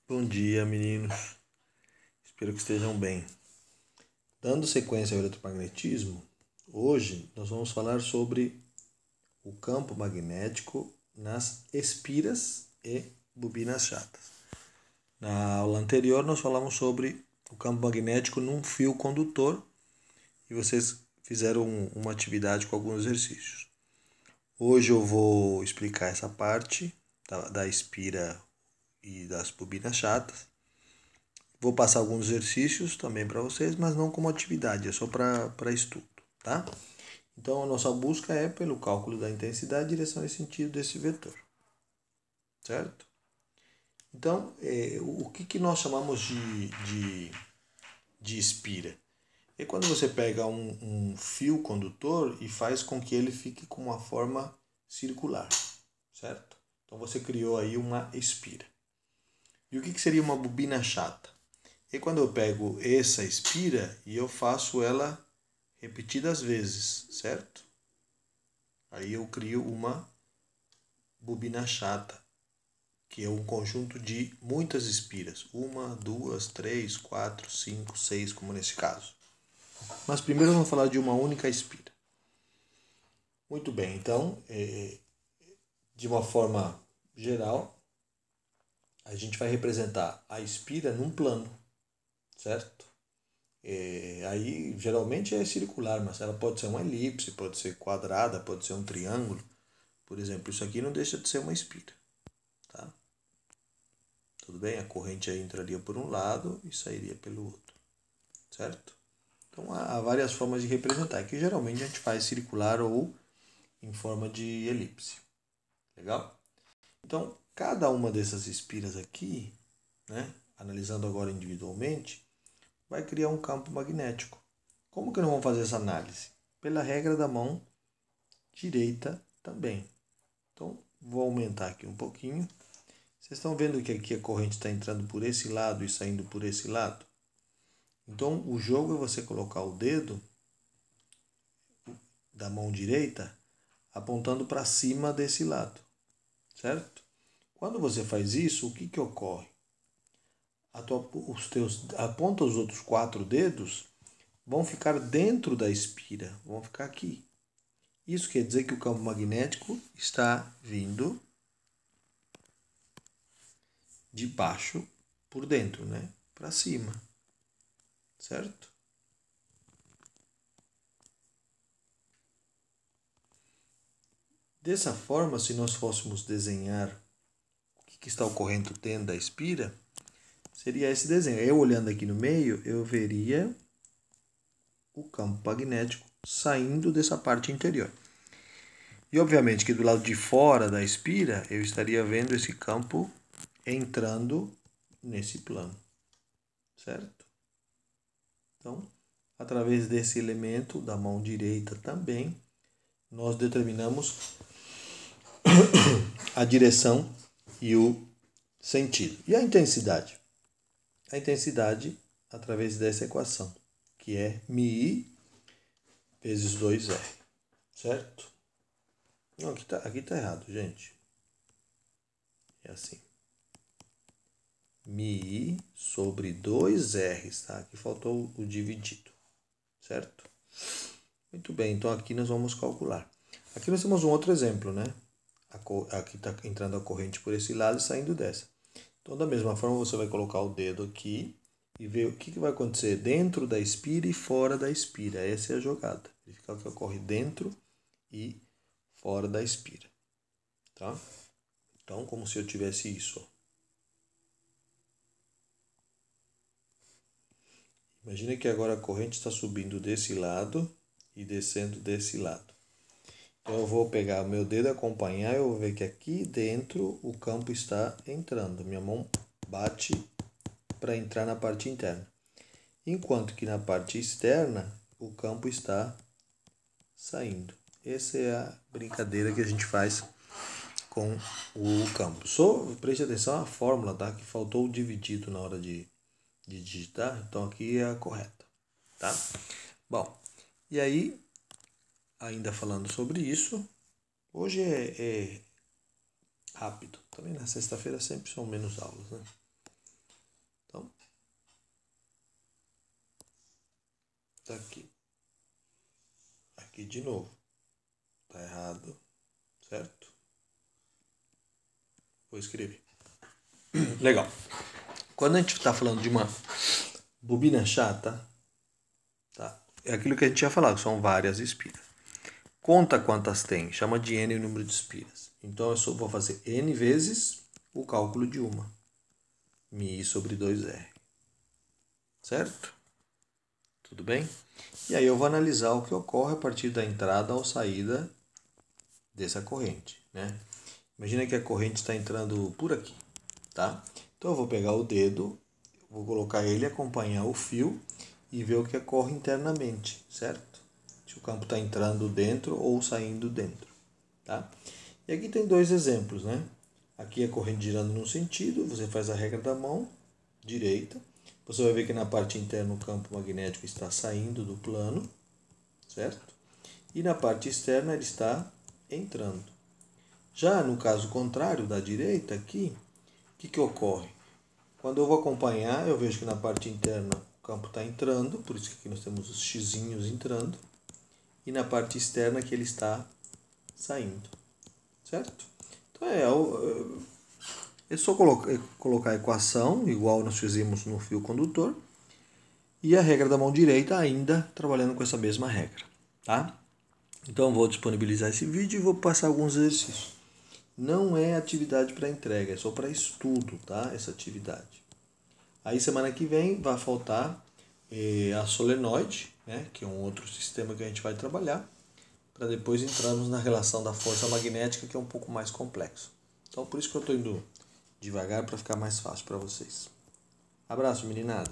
Bom dia, meninos. Espero que estejam bem. Dando sequência ao eletromagnetismo, hoje nós vamos falar sobre o campo magnético nas espiras e bobinas chatas. Na aula anterior nós falamos sobre o campo magnético num fio condutor e vocês fizeram uma atividade com alguns exercícios. Hoje eu vou explicar essa parte da espira e das bobinas chatas. Vou passar alguns exercícios também para vocês, mas não como atividade, é só para estudo, tá? Então, a nossa busca é pelo cálculo da intensidade, direção e sentido desse vetor, certo? Então, o que nós chamamos de espira? É quando você pega um fio condutor e faz com que ele fique com uma forma circular, certo? Então, você criou aí uma espira. E o que seria uma bobina chata? E quando eu pego essa espira e eu faço ela repetidas vezes, certo? Aí eu crio uma bobina chata, que é um conjunto de muitas espiras. 1, 2, 3, 4, 5, 6, como nesse caso. Mas primeiro vamos falar de uma única espira. Muito bem, então, de uma forma geral, a gente vai representar a espira num plano, certo? Aí geralmente é circular, mas ela pode ser uma elipse, pode ser quadrada, pode ser um triângulo. Por exemplo, isso aqui não deixa de ser uma espira. Tá? Tudo bem? A corrente aí entraria por um lado e sairia pelo outro. Certo? Então há várias formas de representar, que geralmente a gente faz circular ou em forma de elipse. Legal? Então, cada uma dessas espiras aqui, né, analisando agora individualmente, vai criar um campo magnético. Como que nós vamos fazer essa análise? Pela regra da mão direita também. Então, vou aumentar aqui um pouquinho. Vocês estão vendo que aqui a corrente está entrando por esse lado e saindo por esse lado? Então, o jogo é você colocar o dedo da mão direita apontando para cima desse lado, certo? Quando você faz isso, o que ocorre? A ponta dos outros 4 dedos vão ficar dentro da espira, vão ficar aqui. Isso quer dizer que o campo magnético está vindo de baixo por dentro, né? Para cima, certo? Dessa forma, se nós fôssemos desenhar o que está ocorrendo dentro da espira, seria esse desenho. Eu olhando aqui no meio, eu veria o campo magnético saindo dessa parte interior. E obviamente que do lado de fora da espira, eu estaria vendo esse campo entrando nesse plano, certo? Então, através desse elemento da mão direita também, nós determinamos a direção e o sentido. E a intensidade? A intensidade através dessa equação, que é μi vezes 2R, certo? Não, aqui tá errado, gente. É assim. μi sobre 2R, tá? Aqui faltou o dividido, certo? Muito bem, então aqui nós vamos calcular. Aqui nós temos um outro exemplo, né? Aqui está entrando a corrente por esse lado e saindo dessa. Então, da mesma forma, você vai colocar o dedo aqui e ver o que vai acontecer dentro da espira e fora da espira. Essa é a jogada. Verificar o que ocorre dentro e fora da espira. Tá? Então, como se eu tivesse isso. Ó. Imagina que agora a corrente está subindo desse lado e descendo desse lado. Então, eu vou pegar o meu dedo, acompanhar, eu vou ver que aqui dentro o campo está entrando. Minha mão bate para entrar na parte interna. Enquanto que na parte externa o campo está saindo. Essa é a brincadeira que a gente faz com o campo. Só preste atenção à fórmula, tá? Que faltou o dividido na hora de digitar. Então aqui é a correta, tá? Bom, e aí, ainda falando sobre isso, hoje é rápido. Também na sexta-feira sempre são menos aulas, né? Tá aqui. Aqui de novo. Tá errado. Certo? Vou escrever. Legal. Quando a gente está falando de uma bobina chata, tá? É aquilo que a gente tinha falado, são várias espiras. Conta quantas tem, chama de N o número de espiras. Então eu só vou fazer N vezes o cálculo de uma. Mi sobre 2R. Certo? Tudo bem? E aí eu vou analisar o que ocorre a partir da entrada ou saída dessa corrente, né? Imagina que a corrente está entrando por aqui, tá? Então eu vou pegar o dedo, vou colocar ele, acompanhar o fio e ver o que ocorre internamente, certo? Se o campo está entrando dentro ou saindo dentro, tá? E aqui tem dois exemplos, né? Aqui a corrente girando num sentido, você faz a regra da mão direita. Você vai ver que na parte interna o campo magnético está saindo do plano, certo? E na parte externa ele está entrando. Já no caso contrário, da direita aqui, o que ocorre? Quando eu vou acompanhar, eu vejo que na parte interna o campo está entrando, por isso que aqui nós temos os xizinhos entrando, e na parte externa que ele está saindo, certo? Então é só colocar a equação, igual nós fizemos no fio condutor, e a regra da mão direita ainda trabalhando com essa mesma regra, tá? Então vou disponibilizar esse vídeo e vou passar alguns exercícios. Não é atividade para entrega, é só para estudo, tá? Essa atividade. Aí semana que vem vai faltar a solenoide, né? Que é um outro sistema que a gente vai trabalhar, para depois entrarmos na relação da força magnética, que é um pouco mais complexo. Então por isso que eu estou indo devagar para ficar mais fácil para vocês. Abraço, meninada!